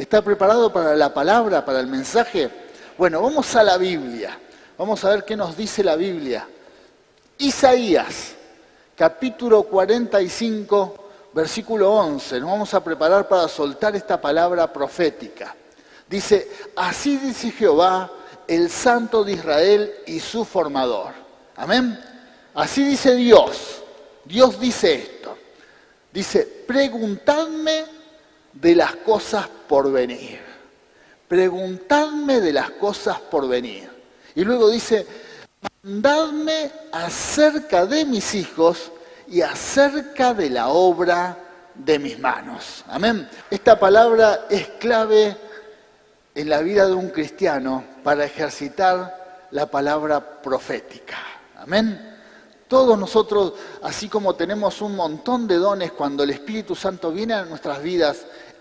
¿Está preparado para la palabra, para el mensaje? Bueno, vamos a la Biblia. Vamos a ver qué nos dice la Biblia. Isaías, capítulo 45, versículo 11. Nos vamos a preparar para soltar esta palabra profética. Dice, así dice Jehová, el Santo de Israel y su formador. Amén. Así dice Dios. Dios dice esto. Dice, preguntadme de las cosas por venir. Preguntadme de las cosas por venir. Y luego dice, mandadme acerca de mis hijos y acerca de la obra de mis manos. Amén. Esta palabra es clave en la vida de un cristiano para ejercitar la palabra profética. Amén. Todos nosotros, así como tenemos un montón de dones, cuando el Espíritu Santo viene a nuestras vidas,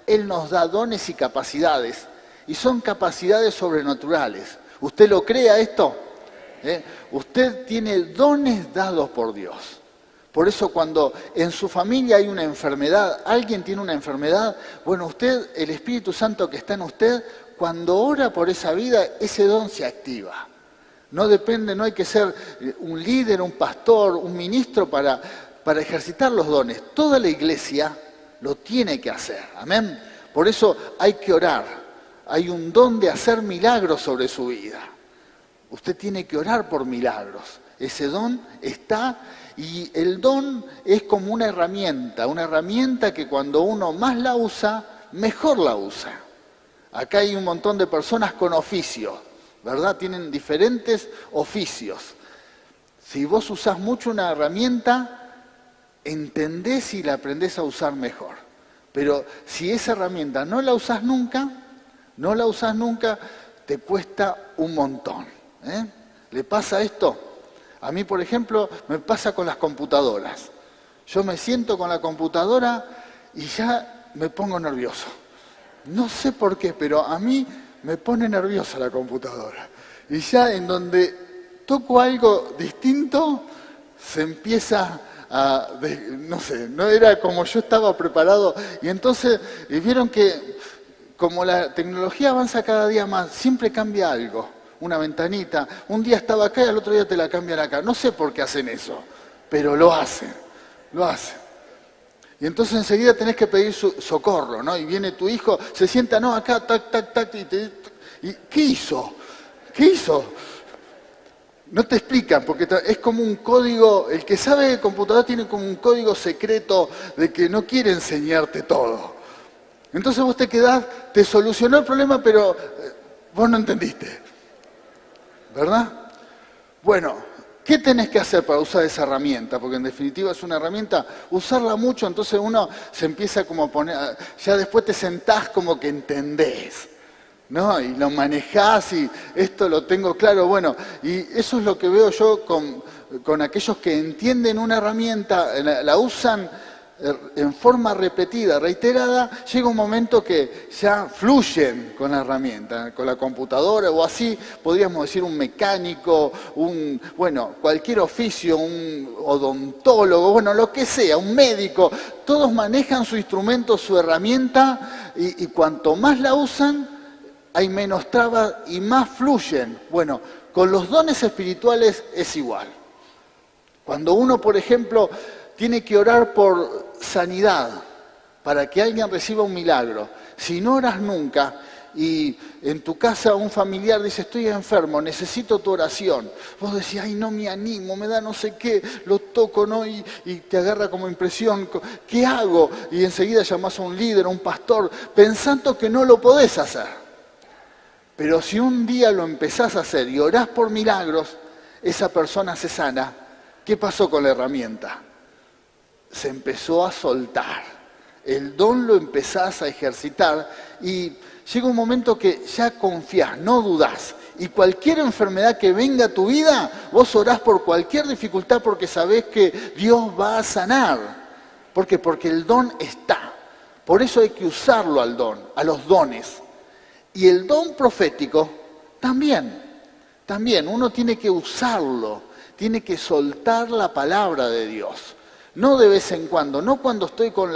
Él nos da dones y capacidades. Y son capacidades sobrenaturales. ¿Usted lo cree a esto? Usted tiene dones dados por Dios. Por eso cuando en su familia hay una enfermedad, alguien tiene una enfermedad, bueno, usted, el Espíritu Santo que está en usted, cuando ora por esa vida, ese don se activa. No depende, no hay que ser un líder, un pastor, un ministro para ejercitar los dones. Toda la iglesia lo tiene que hacer. Amén. Por eso hay que orar. Hay un don de hacer milagros sobre su vida. Usted tiene que orar por milagros. Ese don está y el don es como una herramienta que cuando uno más la usa, mejor la usa. Acá hay un montón de personas con oficios, ¿verdad? Tienen diferentes oficios. Si vos usás mucho una herramienta, entendés y la aprendés a usar mejor. Pero si esa herramienta no la usás nunca, te cuesta un montón. ¿Le pasa esto? A mí, por ejemplo, me pasa con las computadoras. Yo me siento con la computadora y ya me pongo nervioso. No sé por qué, pero a mí me pone nerviosa la computadora. Y ya en donde toco algo distinto, se empieza no sé, no era como yo estaba preparado. Y entonces vieron que como la tecnología avanza cada día más, siempre cambia algo. Una ventanita, un día estaba acá y al otro día te la cambian acá. No sé por qué hacen eso, pero lo hacen. Y entonces enseguida tenés que pedir socorro, ¿no? Y viene tu hijo, se sienta, no, acá, tac, tac, tac, y ¿qué hizo? No te explican, porque es como un código, el que sabe de computadora tiene como un código secreto de que no quiere enseñarte todo. Entonces vos te quedás, te solucionó el problema, pero vos no entendiste, ¿verdad? Bueno, ¿qué tenés que hacer para usar esa herramienta? Porque en definitiva es una herramienta, usarla mucho, entonces uno se empieza como a poner, ya después te sentás como que entendés, ¿no? Y lo manejás y esto lo tengo claro. Bueno, y eso es lo que veo yo con aquellos que entienden una herramienta, la usan en forma repetida, reiterada, llega un momento que ya fluyen con la herramienta, con la computadora o así, podríamos decir un mecánico, cualquier oficio, un odontólogo, bueno, lo que sea, un médico, todos manejan su instrumento, su herramienta y cuanto más la usan, hay menos trabas y más fluyen. Bueno, con los dones espirituales es igual. Cuando uno, por ejemplo, tiene que orar por sanidad para que alguien reciba un milagro. Si no oras nunca y en tu casa un familiar dice estoy enfermo, necesito tu oración. Vos decís, ay, no me animo, me da no sé qué, lo toco, ¿no? Y te agarra como impresión, ¿qué hago? Y enseguida llamás a un líder, a un pastor, pensando que no lo podés hacer. Pero si un día lo empezás a hacer y orás por milagros, esa persona se sana. ¿Qué pasó con la herramienta? Se empezó a soltar. El don lo empezás a ejercitar y llega un momento que ya confías, no dudás. Y cualquier enfermedad que venga a tu vida, vos orás por cualquier dificultad porque sabés que Dios va a sanar. ¿Por qué? Porque el don está. Por eso hay que usarlo al don, a los dones. Y el don profético también. Uno tiene que usarlo, tiene que soltar la palabra de Dios. No de vez en cuando, no cuando estoy con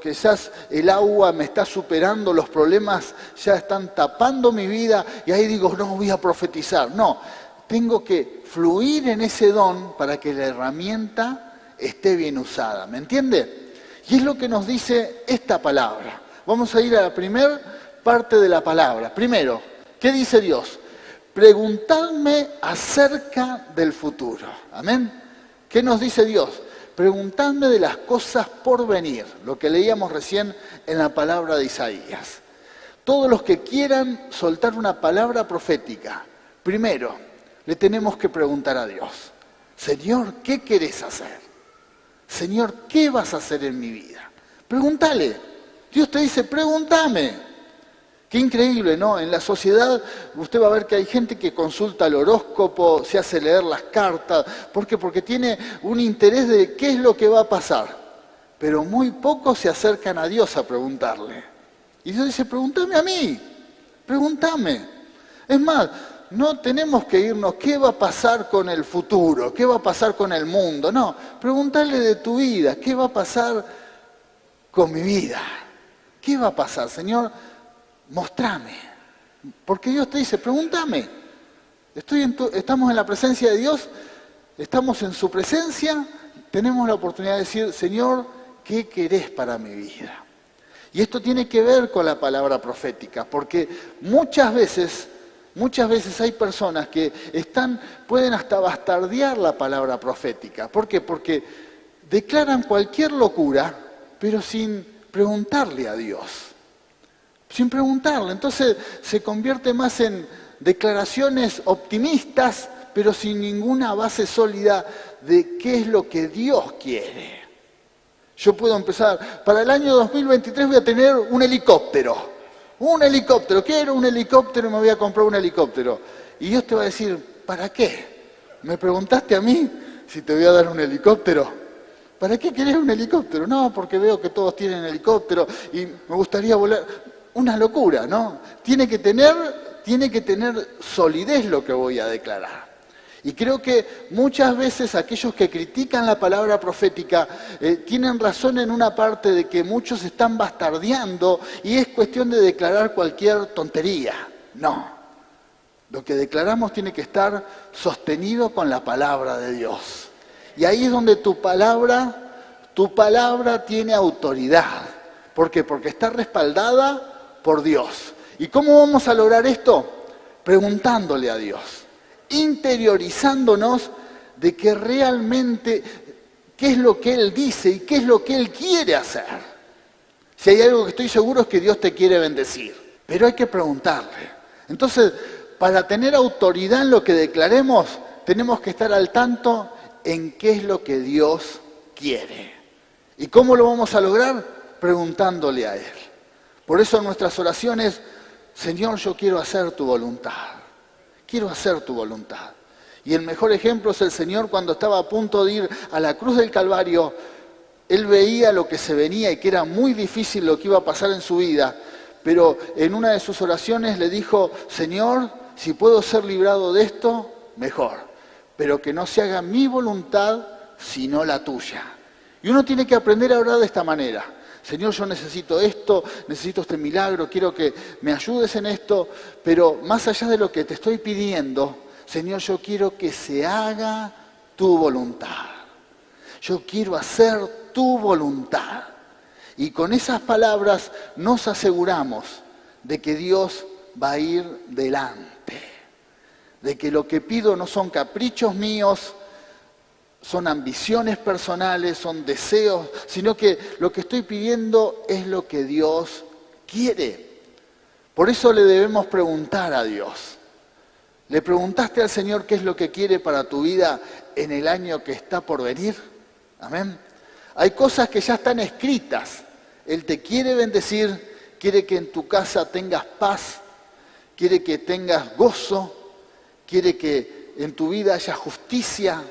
quizás el agua me está superando, los problemas ya están tapando mi vida y ahí digo, no voy a profetizar. No, tengo que fluir en ese don para que la herramienta esté bien usada. ¿Me entiende? Y es lo que nos dice esta palabra. Vamos a ir a la primera parte de la palabra. Primero, ¿qué dice Dios? Preguntadme acerca del futuro. ¿Amén? ¿Qué nos dice Dios? Preguntadme de las cosas por venir, lo que leíamos recién en la palabra de Isaías. Todos los que quieran soltar una palabra profética, primero le tenemos que preguntar a Dios, Señor, ¿qué querés hacer? Señor, ¿qué vas a hacer en mi vida? Pregúntale. Dios te dice, pregúntame. Qué increíble, ¿no? En la sociedad usted va a ver que hay gente que consulta el horóscopo, se hace leer las cartas. ¿Por qué? Porque tiene un interés de qué es lo que va a pasar. Pero muy pocos se acercan a Dios a preguntarle. Y Dios dice, pregúntame a mí, pregúntame. Es más, no tenemos que irnos, ¿qué va a pasar con el futuro? ¿Qué va a pasar con el mundo? No, pregúntale de tu vida, ¿qué va a pasar con mi vida? ¿Qué va a pasar, Señor? Mostrame, porque Dios te dice, pregúntame. Estamos en la presencia de Dios, estamos en su presencia, tenemos la oportunidad de decir, Señor, ¿qué querés para mi vida? Y esto tiene que ver con la palabra profética, porque muchas veces hay personas que pueden hasta bastardear la palabra profética. ¿Por qué? Porque declaran cualquier locura, pero sin preguntarle a Dios. Sin preguntarle. Entonces se convierte más en declaraciones optimistas, pero sin ninguna base sólida de qué es lo que Dios quiere. Yo puedo empezar, para el año 2023 voy a tener un helicóptero, quiero un helicóptero y me voy a comprar un helicóptero. Y Dios te va a decir, ¿para qué? ¿Me preguntaste a mí si te voy a dar un helicóptero? ¿Para qué querés un helicóptero? No, porque veo que todos tienen helicóptero y me gustaría volar. Una locura, ¿no? Tiene que tener solidez lo que voy a declarar. Y creo que muchas veces aquellos que critican la palabra profética tienen razón en una parte de que muchos están bastardeando y es cuestión de declarar cualquier tontería. No. Lo que declaramos tiene que estar sostenido con la palabra de Dios. Y ahí es donde tu palabra tiene autoridad. ¿Por qué? Porque está respaldada por Dios. ¿Y cómo vamos a lograr esto? Preguntándole a Dios, interiorizándonos de que realmente qué es lo que Él dice y qué es lo que Él quiere hacer. Si hay algo que estoy seguro es que Dios te quiere bendecir, pero hay que preguntarle. Entonces, para tener autoridad en lo que declaremos, tenemos que estar al tanto en qué es lo que Dios quiere. ¿Y cómo lo vamos a lograr? Preguntándole a Él. Por eso en nuestras oraciones, Señor, yo quiero hacer tu voluntad. Quiero hacer tu voluntad. Y el mejor ejemplo es el Señor cuando estaba a punto de ir a la cruz del Calvario. Él veía lo que se venía y que era muy difícil lo que iba a pasar en su vida. Pero en una de sus oraciones le dijo, Señor, si puedo ser librado de esto, mejor. Pero que no se haga mi voluntad, sino la tuya. Y uno tiene que aprender a orar de esta manera. Señor, yo necesito esto, necesito este milagro, quiero que me ayudes en esto, pero más allá de lo que te estoy pidiendo, Señor, yo quiero que se haga tu voluntad. Yo quiero hacer tu voluntad. Y con esas palabras nos aseguramos de que Dios va a ir delante, de que lo que pido no son caprichos míos, son ambiciones personales, son deseos, sino que lo que estoy pidiendo es lo que Dios quiere. Por eso le debemos preguntar a Dios. ¿Le preguntaste al Señor qué es lo que quiere para tu vida en el año que está por venir? Amén. Hay cosas que ya están escritas. Él te quiere bendecir, quiere que en tu casa tengas paz, quiere que tengas gozo, quiere que en tu vida haya justicia,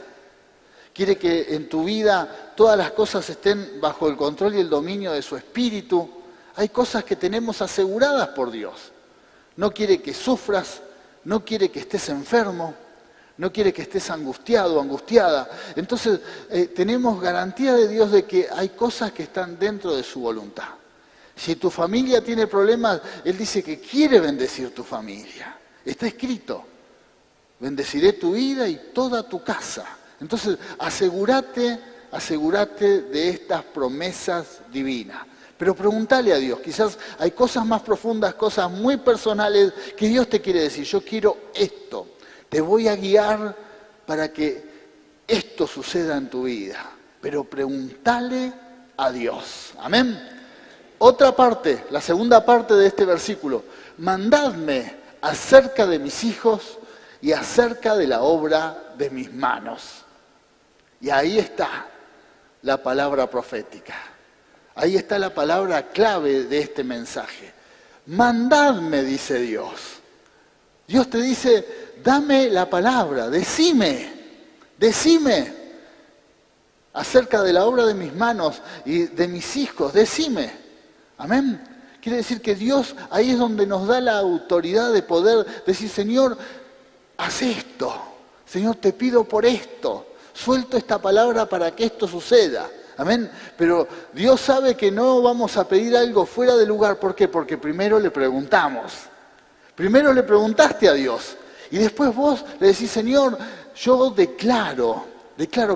quiere que en tu vida todas las cosas estén bajo el control y el dominio de su espíritu. Hay cosas que tenemos aseguradas por Dios. No quiere que sufras, no quiere que estés enfermo, no quiere que estés angustiado o angustiada. Entonces tenemos garantía de Dios de que hay cosas que están dentro de su voluntad. Si tu familia tiene problemas, Él dice que quiere bendecir tu familia. Está escrito, bendeciré tu vida y toda tu casa. Entonces asegúrate de estas promesas divinas. Pero pregúntale a Dios, quizás hay cosas más profundas, cosas muy personales que Dios te quiere decir. Yo quiero esto, te voy a guiar para que esto suceda en tu vida. Pero pregúntale a Dios. Amén. Otra parte, la segunda parte de este versículo. Mandadme acerca de mis hijos y acerca de la obra de mis manos. Y ahí está la palabra profética. Ahí está la palabra clave de este mensaje. Mandadme, dice Dios. Dios te dice, dame la palabra, decime acerca de la obra de mis manos y de mis hijos, decime. Amén. Quiere decir que Dios ahí es donde nos da la autoridad de poder decir, Señor, haz esto. Señor, te pido por esto. Suelto esta palabra para que esto suceda. Amén. Pero Dios sabe que no vamos a pedir algo fuera de lugar. ¿Por qué? Porque primero le preguntamos. Primero le preguntaste a Dios. Y después vos le decís, Señor, yo declaro.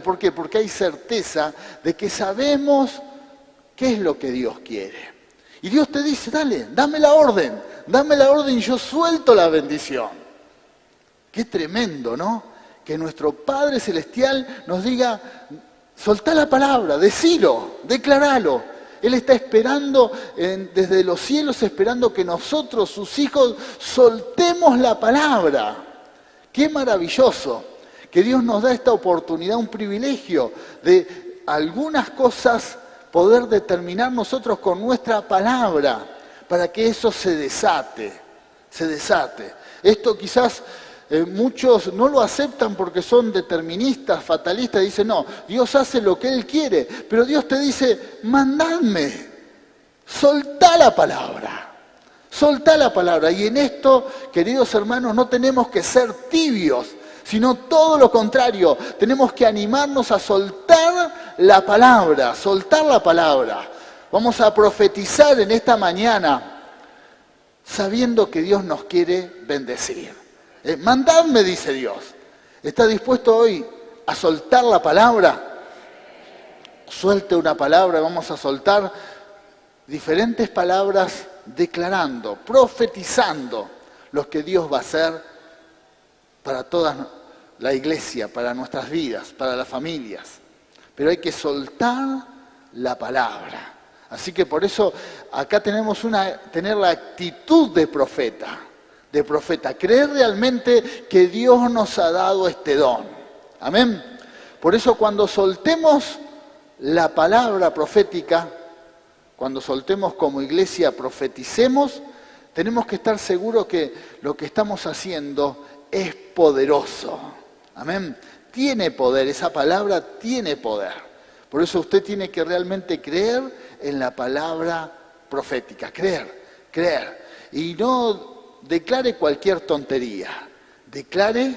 ¿Por qué? Porque hay certeza de que sabemos qué es lo que Dios quiere. Y Dios te dice, dale, dame la orden y yo suelto la bendición. Qué tremendo, ¿no? Que nuestro Padre Celestial nos diga, soltá la palabra, decilo, declaralo. Él está esperando desde los cielos, esperando que nosotros, sus hijos, soltemos la palabra. Qué maravilloso que Dios nos da esta oportunidad, un privilegio de algunas cosas poder determinar nosotros con nuestra palabra para que eso se desate. Esto quizás muchos no lo aceptan porque son deterministas, fatalistas, dicen, no, Dios hace lo que Él quiere, pero Dios te dice, mandadme, soltá la palabra. Y en esto, queridos hermanos, no tenemos que ser tibios, sino todo lo contrario, tenemos que animarnos a soltar la palabra. Vamos a profetizar en esta mañana, sabiendo que Dios nos quiere bendecir. Mandadme, dice Dios. ¿Está dispuesto hoy a soltar la palabra? Suelte una palabra, vamos a soltar diferentes palabras declarando, profetizando lo que Dios va a hacer para toda la iglesia, para nuestras vidas, para las familias. Pero hay que soltar la palabra. Así que por eso acá tenemos tener la actitud de profeta. Creer realmente que Dios nos ha dado este don. Amén. Por eso cuando soltemos la palabra profética, cuando soltemos como iglesia, profeticemos, tenemos que estar seguros que lo que estamos haciendo es poderoso. Amén. Tiene poder, esa palabra tiene poder. Por eso usted tiene que realmente creer en la palabra profética. Creer. Y no declare cualquier tontería. Declare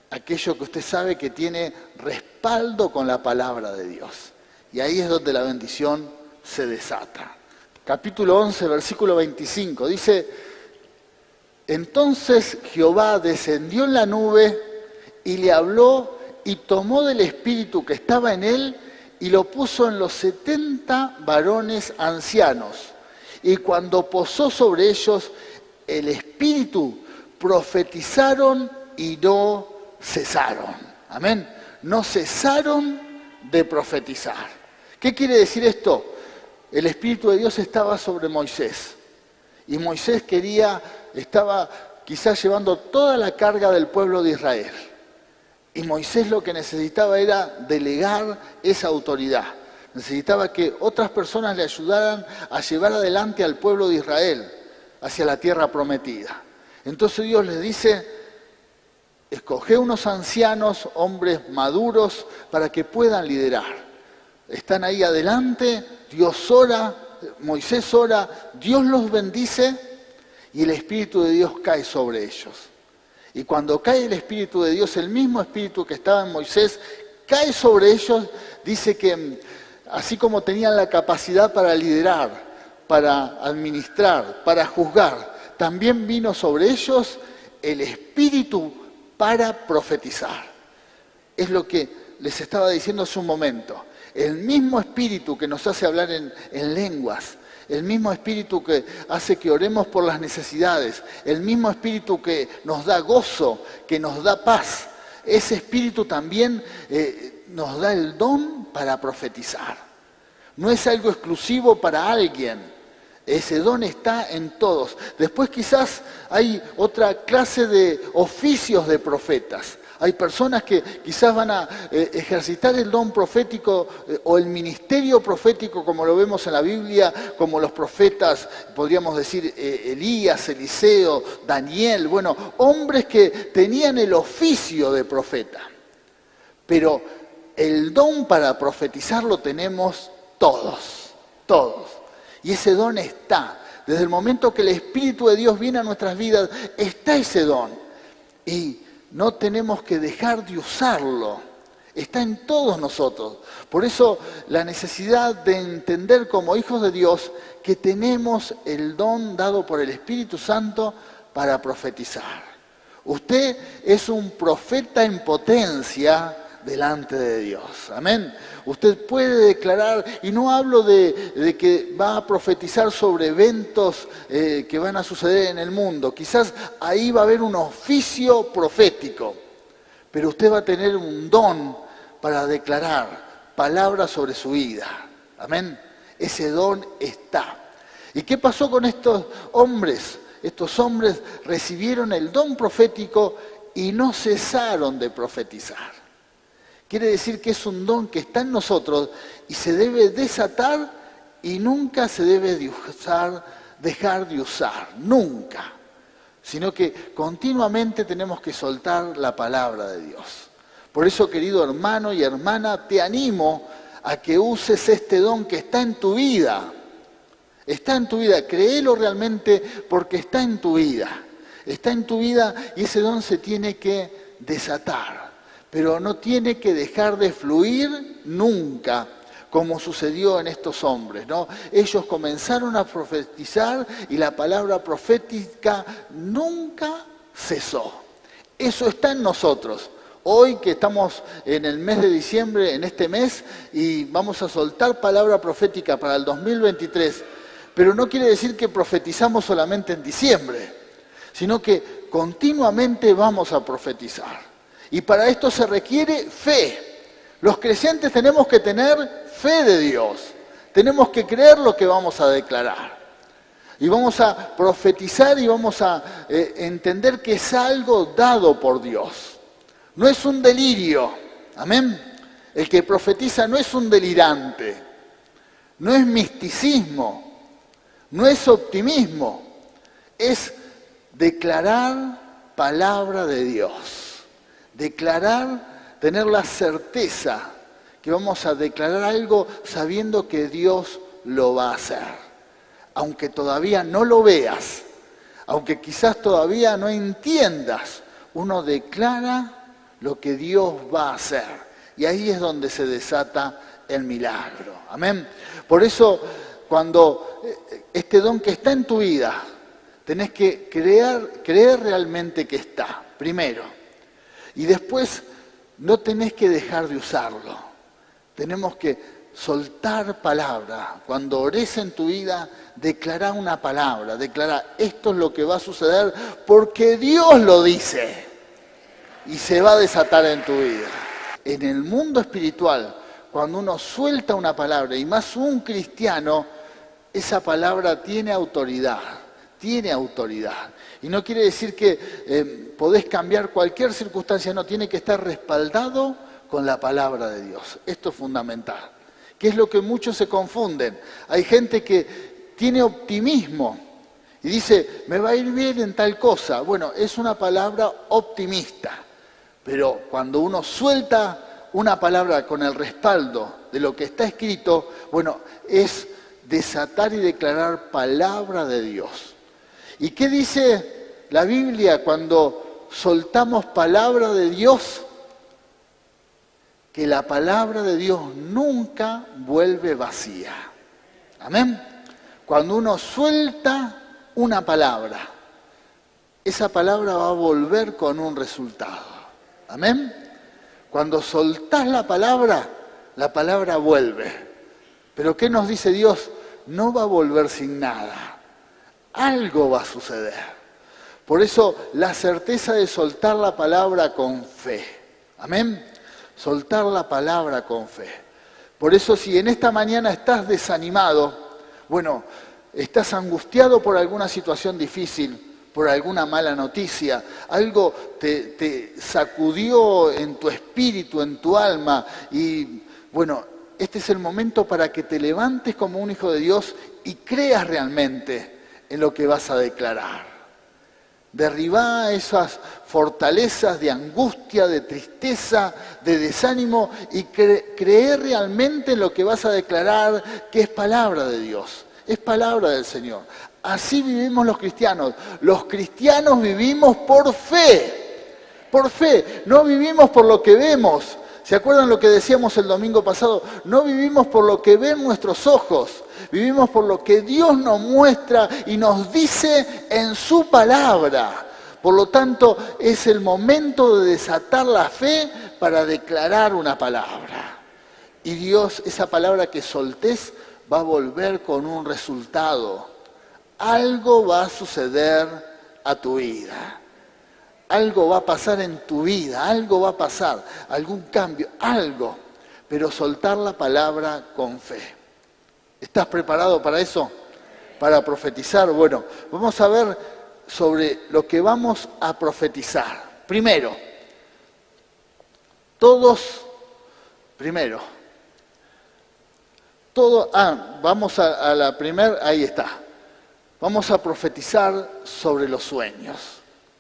aquello que usted sabe que tiene respaldo con la palabra de Dios. Y ahí es donde la bendición se desata. Capítulo 11, versículo 25, dice: Entonces Jehová descendió en la nube y le habló y tomó del espíritu que estaba en él y lo puso en los 70 varones ancianos. Y cuando posó sobre ellos el espíritu, profetizaron y no cesaron. Amén. No cesaron de profetizar. ¿Qué quiere decir esto? El Espíritu de Dios estaba sobre Moisés. Y Moisés estaba quizás llevando toda la carga del pueblo de Israel. Y Moisés lo que necesitaba era delegar esa autoridad. Necesitaba que otras personas le ayudaran a llevar adelante al pueblo de Israel hacia la tierra prometida. Entonces Dios les dice: escoge unos ancianos, hombres maduros, para que puedan liderar. Están ahí adelante, Dios ora, Moisés ora, Dios los bendice y el Espíritu de Dios cae sobre ellos. Y cuando cae el Espíritu de Dios, el mismo Espíritu que estaba en Moisés, cae sobre ellos, dice que así como tenían la capacidad para liderar, para administrar, para juzgar, también vino sobre ellos el Espíritu para profetizar. Es lo que les estaba diciendo hace un momento. El mismo Espíritu que nos hace hablar en lenguas, el mismo Espíritu que hace que oremos por las necesidades, el mismo Espíritu que nos da gozo, que nos da paz, ese Espíritu también nos da el don para profetizar. No es algo exclusivo para alguien, ese don está en todos. Después quizás hay otra clase de oficios de profetas. Hay personas que quizás van a ejercitar el don profético o el ministerio profético, como lo vemos en la Biblia, como los profetas, podríamos decir Elías, Eliseo, Daniel, bueno, hombres que tenían el oficio de profeta. Pero el don para profetizar lo tenemos todos, todos. Y ese don está. Desde el momento que el Espíritu de Dios viene a nuestras vidas, está ese don. Y no tenemos que dejar de usarlo. Está en todos nosotros. Por eso la necesidad de entender como hijos de Dios que tenemos el don dado por el Espíritu Santo para profetizar. Usted es un profeta en potencia delante de Dios. Amén. Usted puede declarar, y no hablo de que va a profetizar sobre eventos que van a suceder en el mundo. Quizás ahí va a haber un oficio profético, pero usted va a tener un don para declarar palabras sobre su vida. Amén. Ese don está. ¿Y qué pasó con estos hombres? Estos hombres recibieron el don profético y no cesaron de profetizar. Quiere decir que es un don que está en nosotros y se debe desatar y nunca se debe dejar de usar, nunca. Sino que continuamente tenemos que soltar la palabra de Dios. Por eso, querido hermano y hermana, te animo a que uses este don que está en tu vida. Está en tu vida, créelo realmente porque está en tu vida. Está en tu vida y ese don se tiene que desatar. Pero no tiene que dejar de fluir nunca, como sucedió en estos hombres, ¿no? Ellos comenzaron a profetizar y la palabra profética nunca cesó. Eso está en nosotros. Hoy que estamos en el mes de diciembre, en este mes, y vamos a soltar palabra profética para el 2023, pero no quiere decir que profetizamos solamente en diciembre, sino que continuamente vamos a profetizar. Y para esto se requiere fe. Los creyentes tenemos que tener fe de Dios. Tenemos que creer lo que vamos a declarar. Y vamos a profetizar y vamos a entender que es algo dado por Dios. No es un delirio. Amén. El que profetiza no es un delirante. No es misticismo. No es optimismo. Es declarar palabra de Dios. Declarar, tener la certeza que vamos a declarar algo sabiendo que Dios lo va a hacer. Aunque todavía no lo veas, aunque quizás todavía no entiendas, uno declara lo que Dios va a hacer. Y ahí es donde se desata el milagro. Amén. Por eso, cuando este don que está en tu vida, tenés que creer realmente que está, primero. Y después no tenés que dejar de usarlo. Tenemos que soltar palabra. Cuando ores en tu vida, declara una palabra. Declara, esto es lo que va a suceder porque Dios lo dice. Y se va a desatar en tu vida. En el mundo espiritual, cuando uno suelta una palabra, y más un cristiano, esa palabra tiene autoridad. Tiene autoridad. Y no quiere decir que podés cambiar cualquier circunstancia, no, tiene que estar respaldado con la palabra de Dios. Esto es fundamental. Que es lo que muchos se confunden. Hay gente que tiene optimismo y dice, me va a ir bien en tal cosa. Bueno, es una palabra optimista. Pero cuando uno suelta una palabra con el respaldo de lo que está escrito, bueno, es desatar y declarar palabra de Dios. ¿Y qué dice la Biblia cuando soltamos palabra de Dios, que la palabra de Dios nunca vuelve vacía. Amén. Cuando uno suelta una palabra, esa palabra va a volver con un resultado. Amén. Cuando soltás la palabra vuelve. Pero ¿qué nos dice Dios? No va a volver sin nada. Algo va a suceder. Por eso la certeza de soltar la palabra con fe. Amén. Soltar la palabra con fe. Por eso si en esta mañana estás desanimado, bueno, estás angustiado por alguna situación difícil, por alguna mala noticia, algo te sacudió en tu espíritu, en tu alma, y bueno, este es el momento para que te levantes como un hijo de Dios y creas realmente en lo que vas a declarar. Derribá esas fortalezas de angustia, de tristeza, de desánimo y creer realmente en lo que vas a declarar, que es palabra de Dios, es palabra del Señor. Así vivimos los cristianos. Los cristianos vivimos por fe. Por fe. No vivimos por lo que vemos. ¿Se acuerdan lo que decíamos el domingo pasado? No vivimos por lo que ven nuestros ojos. Vivimos por lo que Dios nos muestra y nos dice en su palabra. Por lo tanto, es el momento de desatar la fe para declarar una palabra. Y Dios, esa palabra que soltés, va a volver con un resultado. Algo va a suceder a tu vida. Algo va a pasar en tu vida, algo va a pasar, algún cambio, algo. Pero soltar la palabra con fe. ¿Estás preparado para eso? Para profetizar. Bueno, vamos a ver sobre lo que vamos a profetizar. Primero, vamos a la primera, ahí está. Vamos a profetizar sobre los sueños.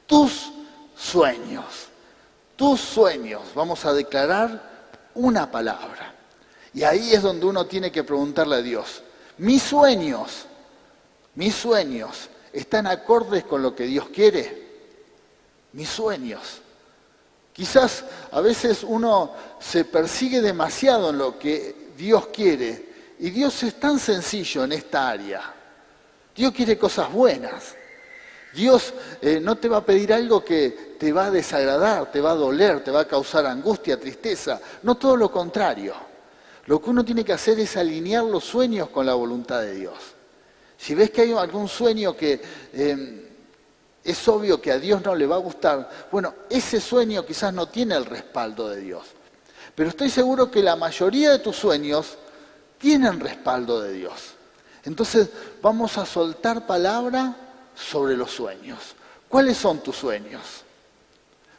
Tus sueños. Vamos a declarar una palabra. Y ahí es donde uno tiene que preguntarle a Dios, mis sueños, ¿están acordes con lo que Dios quiere? Mis sueños. Quizás a veces uno se persigue demasiado en lo que Dios quiere. Y Dios es tan sencillo en esta área. Dios quiere cosas buenas. Dios no te va a pedir algo que te va a desagradar, te va a doler, te va a causar angustia, tristeza. No, todo lo contrario. Lo que uno tiene que hacer es alinear los sueños con la voluntad de Dios. Si ves que hay algún sueño que es obvio que a Dios no le va a gustar, bueno, ese sueño quizás no tiene el respaldo de Dios. Pero estoy seguro que la mayoría de tus sueños tienen respaldo de Dios. Entonces vamos a soltar palabra sobre los sueños. ¿Cuáles son tus sueños?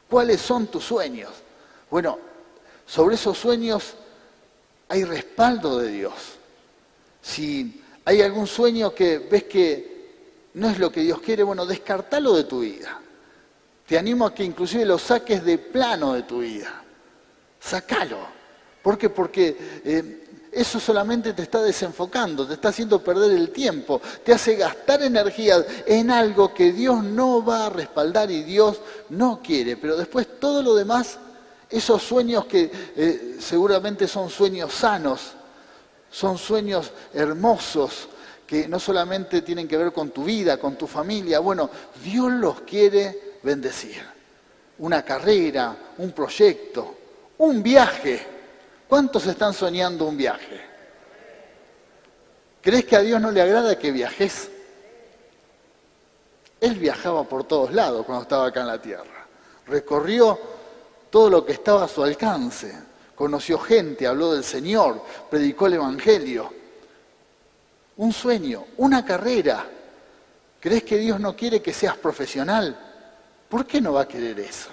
¿Cuáles son tus sueños? Bueno, sobre esos sueños hay respaldo de Dios. Si hay algún sueño que ves que no es lo que Dios quiere, bueno, descartalo de tu vida. Te animo a que inclusive lo saques de plano de tu vida. Sácalo. ¿Por qué? Porque eso solamente te está desenfocando, te está haciendo perder el tiempo, te hace gastar energía en algo que Dios no va a respaldar y Dios no quiere. Pero después todo lo demás, esos sueños que seguramente son sueños sanos, son sueños hermosos, que no solamente tienen que ver con tu vida, con tu familia, bueno, Dios los quiere bendecir. Una carrera, un proyecto, un viaje. ¿Cuántos están soñando un viaje? ¿Crees que a Dios no le agrada que viajes? Él viajaba por todos lados cuando estaba acá en la tierra. Recorrió todo lo que estaba a su alcance. Conoció gente, habló del Señor, predicó el Evangelio. Un sueño, una carrera. ¿Crees que Dios no quiere que seas profesional? ¿Por qué no va a querer eso?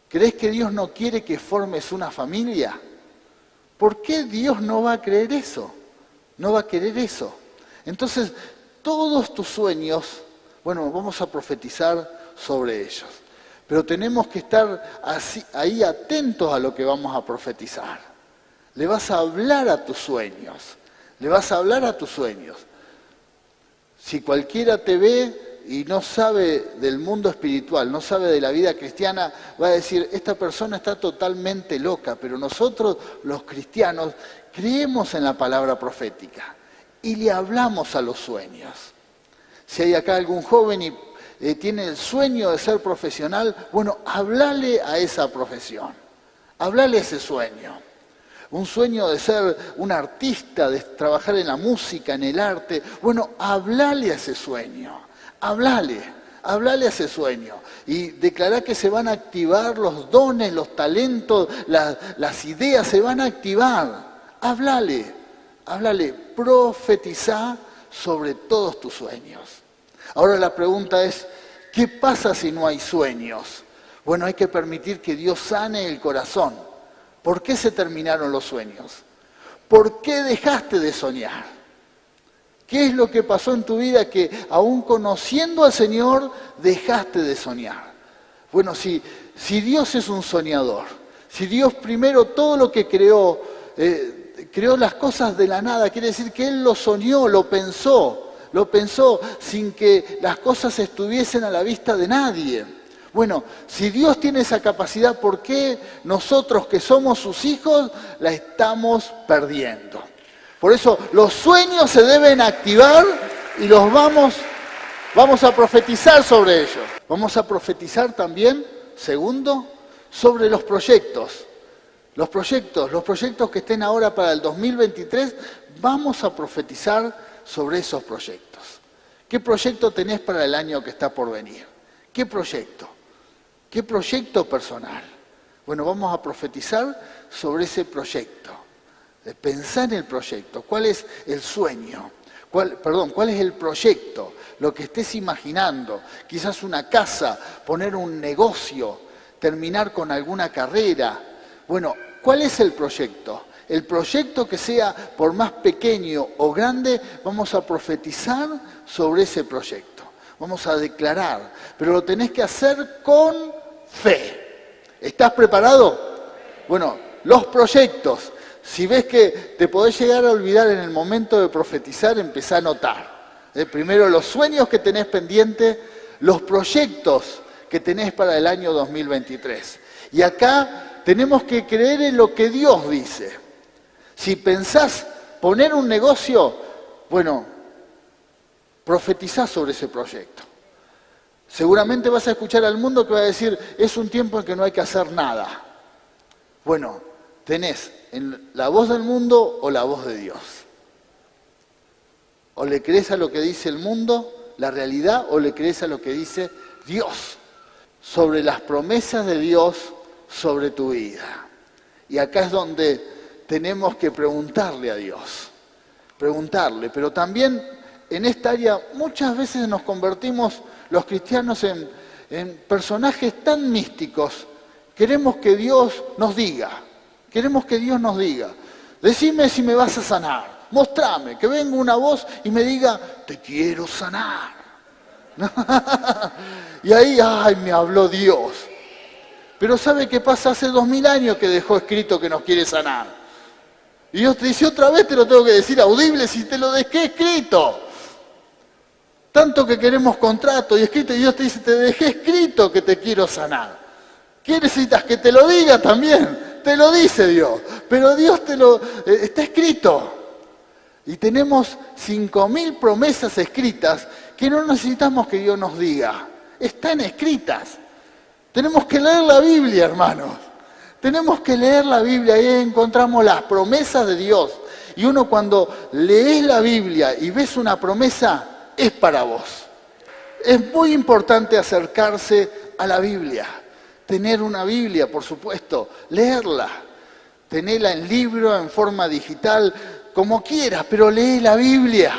¿Crees que Dios no quiere que formes una familia? ¿Por qué Dios no va a querer eso? No va a querer eso. Entonces, todos tus sueños, bueno, vamos a profetizar sobre ellos. Pero tenemos que estar ahí atentos a lo que vamos a profetizar. Le vas a hablar a tus sueños. Le vas a hablar a tus sueños. Si cualquiera te ve y no sabe del mundo espiritual, no sabe de la vida cristiana, va a decir, esta persona está totalmente loca, pero nosotros los cristianos creemos en la palabra profética y le hablamos a los sueños. Si hay acá algún joven y tiene el sueño de ser profesional, bueno, háblale a esa profesión, háblale a ese sueño. Un sueño de ser un artista, de trabajar en la música, en el arte, bueno, háblale a ese sueño, háblale a ese sueño y declará que se van a activar los dones, los talentos, las ideas se van a activar. Háblale, profetizá sobre todos tus sueños. Ahora la pregunta es, ¿qué pasa si no hay sueños? Bueno, hay que permitir que Dios sane el corazón. ¿Por qué se terminaron los sueños? ¿Por qué dejaste de soñar? ¿Qué es lo que pasó en tu vida que aún conociendo al Señor dejaste de soñar? Bueno, si Dios es un soñador, si Dios primero todo lo que creó, creó las cosas de la nada, quiere decir que Él lo soñó, lo pensó sin que las cosas estuviesen a la vista de nadie. Bueno, si Dios tiene esa capacidad, ¿por qué nosotros que somos sus hijos la estamos perdiendo? Por eso los sueños se deben activar y los vamos a profetizar sobre ellos. Vamos a profetizar también, segundo, sobre los proyectos. Los proyectos que estén ahora para el 2023, vamos a profetizar sobre esos proyectos. ¿Qué proyecto tenés para el año que está por venir? ¿Qué proyecto? ¿Qué proyecto personal? Bueno, vamos a profetizar sobre ese proyecto. Pensar en el proyecto. ¿Cuál es el sueño? ¿Cuál es el proyecto? Lo que estés imaginando. Quizás una casa, poner un negocio, terminar con alguna carrera. Bueno, ¿cuál es el proyecto? El proyecto que sea, por más pequeño o grande, vamos a profetizar sobre ese proyecto. Vamos a declarar, pero lo tenés que hacer con fe. ¿Estás preparado? Bueno, los proyectos. Si ves que te podés llegar a olvidar en el momento de profetizar, empezá a anotar. Primero los sueños que tenés pendientes, los proyectos que tenés para el año 2023. Y acá tenemos que creer en lo que Dios dice. Si pensás poner un negocio, bueno, profetizá sobre ese proyecto. Seguramente vas a escuchar al mundo que va a decir, es un tiempo en que no hay que hacer nada. Bueno, tenés la voz del mundo o la voz de Dios. O le crees a lo que dice el mundo, la realidad, o le crees a lo que dice Dios, sobre las promesas de Dios sobre tu vida. Y acá es donde tenemos que preguntarle a Dios. Preguntarle, pero también en esta área muchas veces nos convertimos los cristianos en personajes tan místicos. Queremos que Dios nos diga. Decime si me vas a sanar. Mostrame, que venga una voz y me diga, te quiero sanar. Y ahí, me habló Dios. Pero ¿sabe qué pasa? Hace 2000 años que dejó escrito que nos quiere sanar. Y Dios te dice, otra vez te lo tengo que decir audible si te lo dejé escrito. Tanto que queremos contrato y escrito, y Dios te dice, te dejé escrito que te quiero sanar. ¿Qué necesitas? Que te lo diga también. Te lo dice Dios. Pero Dios está escrito. Y tenemos 5000 promesas escritas que no necesitamos que Dios nos diga. Están escritas. Tenemos que leer la Biblia, hermanos. Tenemos que leer la Biblia y ahí encontramos las promesas de Dios. Y uno cuando lees la Biblia y ves una promesa, es para vos. Es muy importante acercarse a la Biblia. Tener una Biblia, por supuesto, leerla. Tenerla en libro, en forma digital, como quieras, pero lee la Biblia.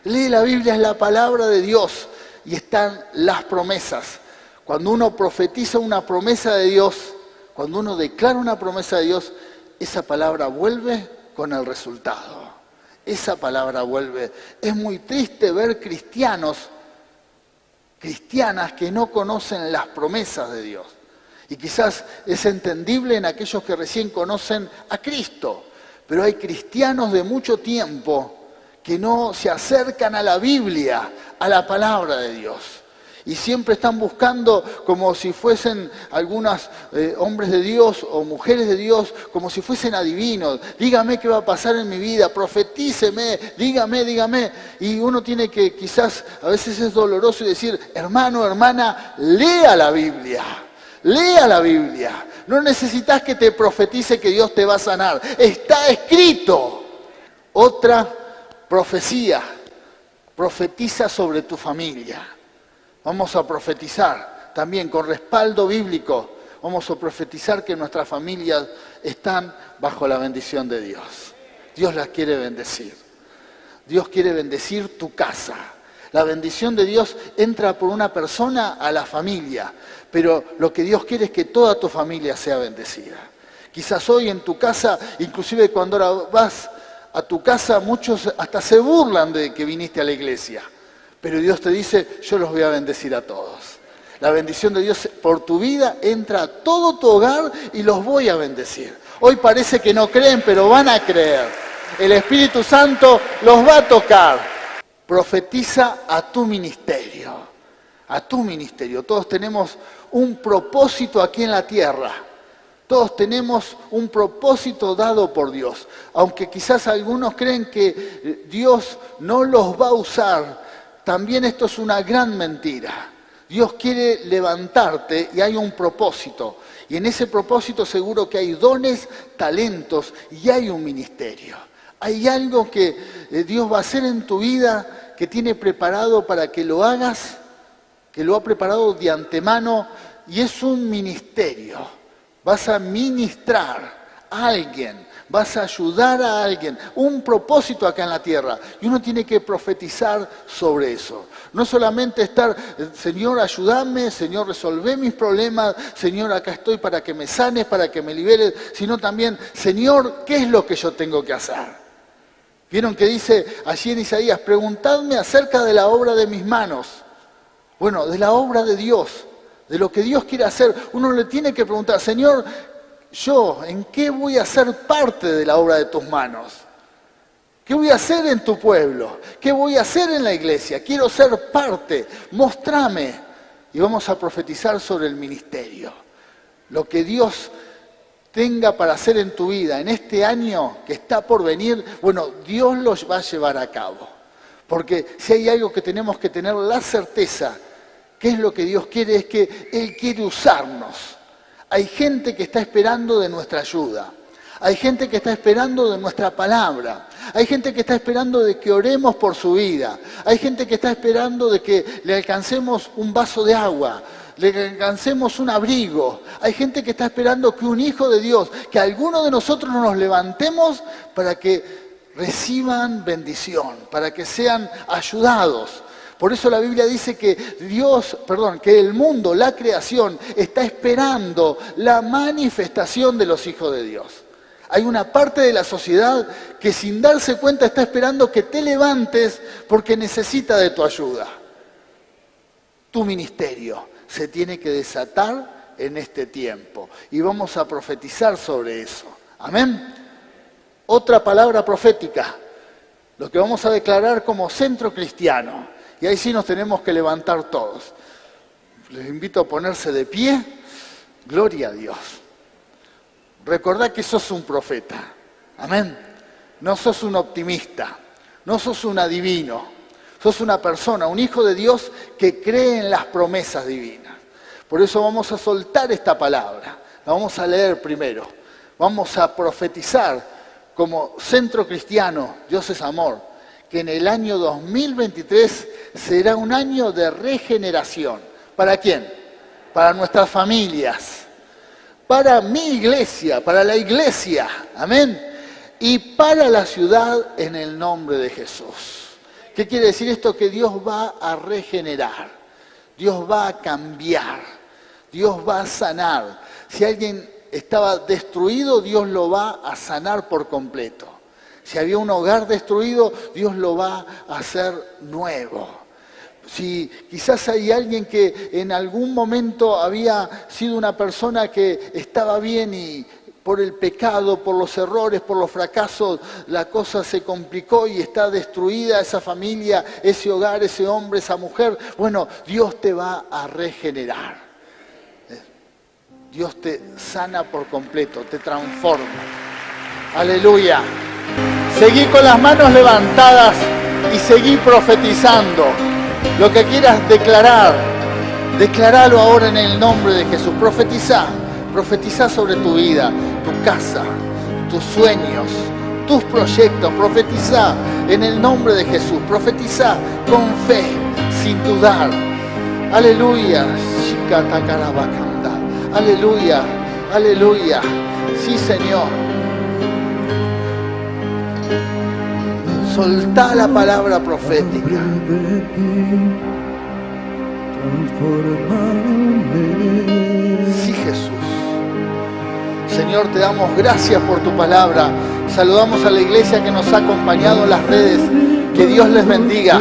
Lee la Biblia, es la palabra de Dios y están las promesas. Cuando uno profetiza una promesa de Dios, cuando uno declara una promesa de Dios, esa palabra vuelve con el resultado. Esa palabra vuelve. Es muy triste ver cristianas que no conocen las promesas de Dios. Y quizás es entendible en aquellos que recién conocen a Cristo. Pero hay cristianos de mucho tiempo que no se acercan a la Biblia, a la palabra de Dios. Y siempre están buscando como si fuesen algunos hombres de Dios o mujeres de Dios, como si fuesen adivinos. Dígame qué va a pasar en mi vida, profetíceme, dígame. Y uno tiene que, quizás a veces es doloroso decir, hermano, hermana, lea la Biblia. Lea la Biblia. No necesitas que te profetice que Dios te va a sanar. Está escrito. Otra profecía. Profetiza sobre tu familia. Vamos a profetizar también con respaldo bíblico. Vamos a profetizar que nuestras familias están bajo la bendición de Dios. Dios las quiere bendecir. Dios quiere bendecir tu casa. La bendición de Dios entra por una persona a la familia, pero lo que Dios quiere es que toda tu familia sea bendecida. Quizás hoy en tu casa, inclusive cuando ahora vas a tu casa, muchos hasta se burlan de que viniste a la iglesia. Pero Dios te dice, yo los voy a bendecir a todos. La bendición de Dios por tu vida entra a todo tu hogar y los voy a bendecir. Hoy parece que no creen, pero van a creer. El Espíritu Santo los va a tocar. Profetiza a tu ministerio. A tu ministerio. Todos tenemos un propósito aquí en la tierra. Todos tenemos un propósito dado por Dios. Aunque quizás algunos creen que Dios no los va a usar, también esto es una gran mentira. Dios quiere levantarte y hay un propósito. Y en ese propósito seguro que hay dones, talentos y hay un ministerio. Hay algo que Dios va a hacer en tu vida que tiene preparado para que lo hagas, que lo ha preparado de antemano y es un ministerio. Vas a ministrar a alguien. Vas a ayudar a alguien, un propósito acá en la tierra. Y uno tiene que profetizar sobre eso. No solamente estar, Señor, ayúdame, Señor, resolvé mis problemas, Señor, acá estoy para que me sanes, para que me liberes, sino también, Señor, ¿qué es lo que yo tengo que hacer? ¿Vieron que dice allí en Isaías, preguntadme acerca de la obra de mis manos? Bueno, de la obra de Dios, de lo que Dios quiere hacer. Uno le tiene que preguntar, Señor, yo, ¿en qué voy a ser parte de la obra de tus manos? ¿Qué voy a hacer en tu pueblo? ¿Qué voy a hacer en la iglesia? Quiero ser parte, mostrame. Y vamos a profetizar sobre el ministerio. Lo que Dios tenga para hacer en tu vida, en este año que está por venir, bueno, Dios los va a llevar a cabo. Porque si hay algo que tenemos que tener la certeza, que es lo que Dios quiere, es que Él quiere usarnos. Hay gente que está esperando de nuestra ayuda. Hay gente que está esperando de nuestra palabra. Hay gente que está esperando de que oremos por su vida. Hay gente que está esperando de que le alcancemos un vaso de agua, le alcancemos un abrigo. Hay gente que está esperando que un hijo de Dios, que alguno de nosotros nos levantemos para que reciban bendición, para que sean ayudados. Por eso la Biblia dice que que el mundo, la creación, está esperando la manifestación de los hijos de Dios. Hay una parte de la sociedad que sin darse cuenta está esperando que te levantes porque necesita de tu ayuda. Tu ministerio se tiene que desatar en este tiempo y vamos a profetizar sobre eso. Amén. Otra palabra profética, lo que vamos a declarar como centro cristiano. Y ahí sí nos tenemos que levantar todos. Les invito a ponerse de pie. Gloria a Dios. Recordá que sos un profeta. Amén. No sos un optimista. No sos un adivino. Sos una persona, un hijo de Dios que cree en las promesas divinas. Por eso vamos a soltar esta palabra. La vamos a leer primero. Vamos a profetizar como centro cristiano. Dios es amor. Que en el año 2023 será un año de regeneración. ¿Para quién? Para nuestras familias, para mi iglesia, para la iglesia, amén, y para la ciudad en el nombre de Jesús. ¿Qué quiere decir esto? Que Dios va a regenerar, Dios va a cambiar, Dios va a sanar. Si alguien estaba destruido, Dios lo va a sanar por completo. Si había un hogar destruido, Dios lo va a hacer nuevo. Si quizás hay alguien que en algún momento había sido una persona que estaba bien y por el pecado, por los errores, por los fracasos, la cosa se complicó y está destruida esa familia, ese hogar, ese hombre, esa mujer. Bueno, Dios te va a regenerar. Dios te sana por completo, te transforma. Aleluya. Seguí con las manos levantadas y seguí profetizando. Lo que quieras declarar, declaralo ahora en el nombre de Jesús. Profetiza sobre tu vida, tu casa, tus sueños, tus proyectos. Profetiza en el nombre de Jesús. Profetiza con fe, sin dudar. Aleluya. Aleluya. Aleluya. Sí, Señor. Soltá la palabra profética. Sí, Jesús. Señor, te damos gracias por tu palabra. Saludamos a la iglesia que nos ha acompañado en las redes. Que Dios les bendiga.